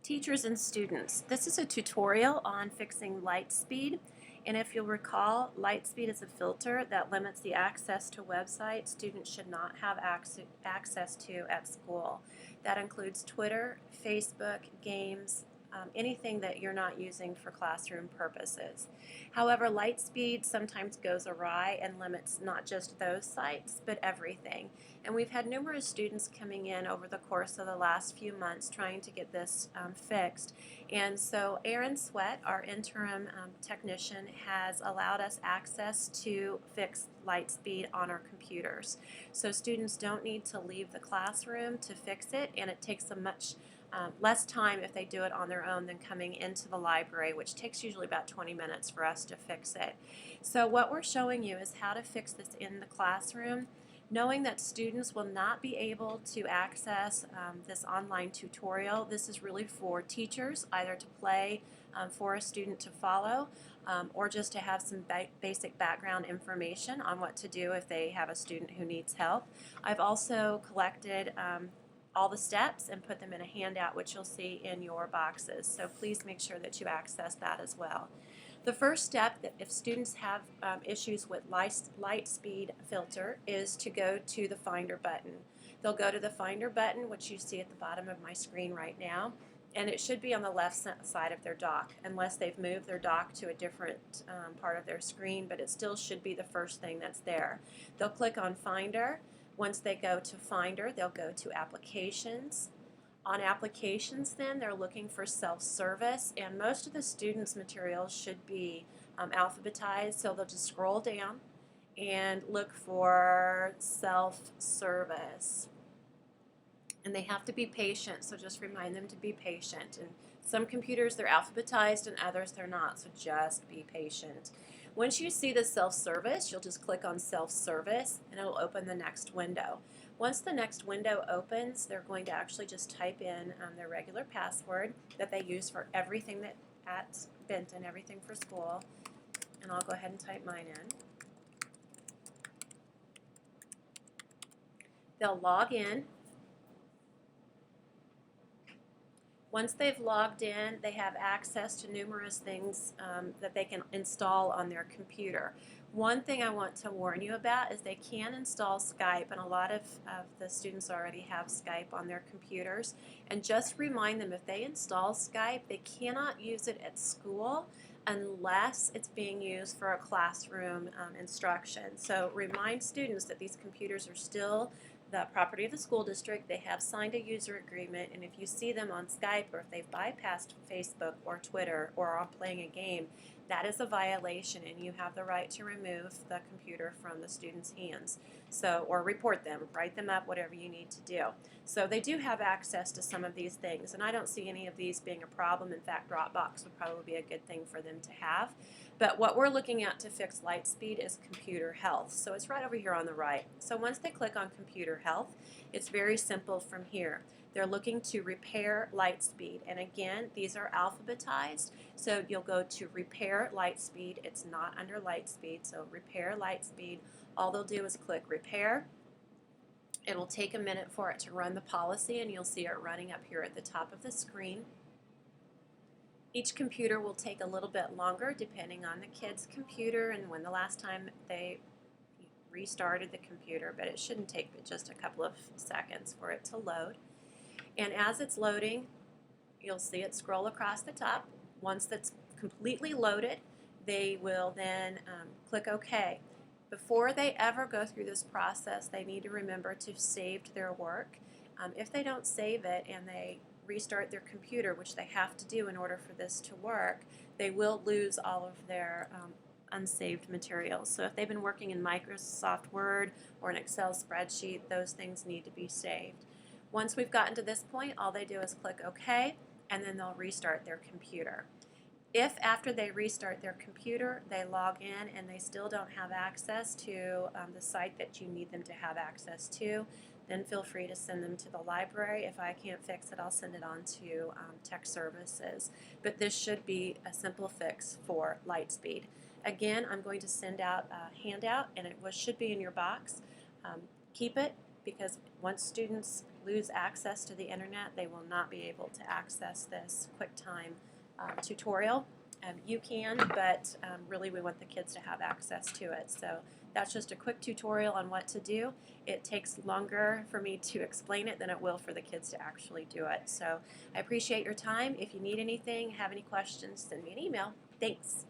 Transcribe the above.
Teachers and students, this is a tutorial on fixing light speed. And if you'll recall, light speed is a filter that limits the access to websites students should not have access to at school. That includes Twitter, Facebook, games, anything that you're not using for classroom purposes. However, light speed sometimes goes awry and limits not just those sites, but everything. And we've had numerous students coming in over the course of the last few months trying to get this fixed. And so Aaron Sweat, our interim technician, has allowed us access to fix light speed on our computers. So students don't need to leave the classroom to fix it, and it takes a much less time if they do it on their own than coming into the library, which takes usually about 20 minutes for us to fix it. So what we're showing you is how to fix this in the classroom, knowing that students will not be able to access this online tutorial. This is really for teachers, either to play for a student to follow, or just to have some basic background information on what to do if they have a student who needs help. I've also collected all the steps and put them in a handout, which you'll see in your boxes. So please make sure that you access that as well. The first step, that if students have issues with light speed filter, is to go to the Finder button. They'll go to the Finder button, which you see at the bottom of my screen right now, and it should be on the left side of their dock, unless they've moved their dock to a different part of their screen, but it still should be the first thing that's there. They'll click on Finder. Once they go to Finder, they'll go to Applications. On Applications, then, they're looking for self-service, and most of the students' materials should be alphabetized, so they'll just scroll down and look for self-service. And they have to be patient, so just remind them to be patient. And some computers, they're alphabetized, and others they're not, so just be patient. Once you see the self-service, you'll just click on self-service, and it'll open the next window. Once the next window opens, they're going to actually just type in their regular password that they use for everything at Benton, everything for school. And I'll go ahead and type mine in. They'll log in. Once they've logged in, they have access to numerous things that they can install on their computer. One thing I want to warn you about is they can install Skype, and a lot of the students already have Skype on their computers. And just remind them, if they install Skype, they cannot use it at school unless it's being used for a classroom instruction. So remind students that these computers are still the property of the school district. They have signed a user agreement, and if you see them on Skype, or if they've bypassed Facebook or Twitter or are playing a game, that is a violation, and you have the right to remove the computer from the student's hands. So, or report them, write them up, whatever you need to do. So they do have access to some of these things, and I don't see any of these being a problem. In fact, Dropbox would probably be a good thing for them to have. But what we're looking at to fix light speed is computer health. So it's right over here on the right. So once they click on computer health, it's very simple from here. They're looking to repair light speed. And again, these are alphabetized. So you'll go to repair light speed. It's not under light speed. So repair light speed. All they'll do is click repair. It'll take a minute for it to run the policy, and you'll see it running up here at the top of the screen. Each computer will take a little bit longer depending on the kid's computer and when the last time they restarted the computer, but it shouldn't take but just a couple of seconds for it to load. And as it's loading, you'll see it scroll across the top. Once that's completely loaded, they will then click OK. Before they ever go through this process, they need to remember to save their work. If they don't save it and they restart their computer, which they have to do in order for this to work, they will lose all of their unsaved materials. So if they've been working in Microsoft Word or an Excel spreadsheet, those things need to be saved. Once we've gotten to this point, all they do is click OK, and then they'll restart their computer. If after they restart their computer, they log in and they still don't have access to the site that you need them to have access to, then feel free to send them to the library. If I can't fix it, I'll send it on to tech services. But this should be a simple fix for light speed. Again, I'm going to send out a handout, and it should be in your box. Keep it. because once students lose access to the internet, they will not be able to access this QuickTime tutorial. You can, but really we want the kids to have access to it. So that's just a quick tutorial on what to do. It takes longer for me to explain it than it will for the kids to actually do it. So I appreciate your time. If you need anything, have any questions, send me an email. Thanks.